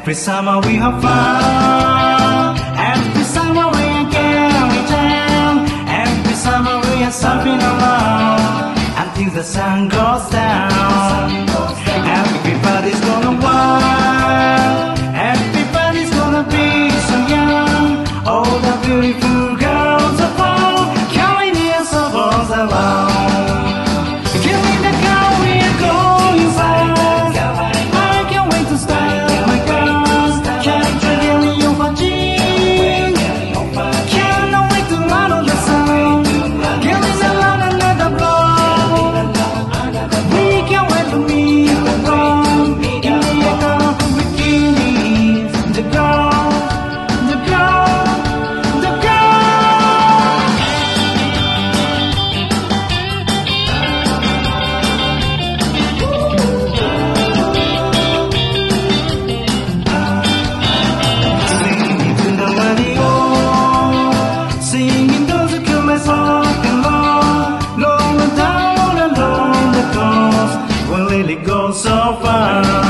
Every summer we have fun. Every summer we are going down. Every summer we are surfing along until the sun goes down. Everybody's gonna wild. Everybody's gonna be so young. All the beautiful girls are found, carrying their souls along. Feeling the girl we are going fast. I can't wait to start my girls. Can't really overchin. Can't wait to run on the sun. Killing around another blow. We can't wait to meet the girl. In the colorful bikinis. The girl, the girl, the girl. Singing to the radio, singing those coolest rock and roll, rolling down along the coast, will really go so far.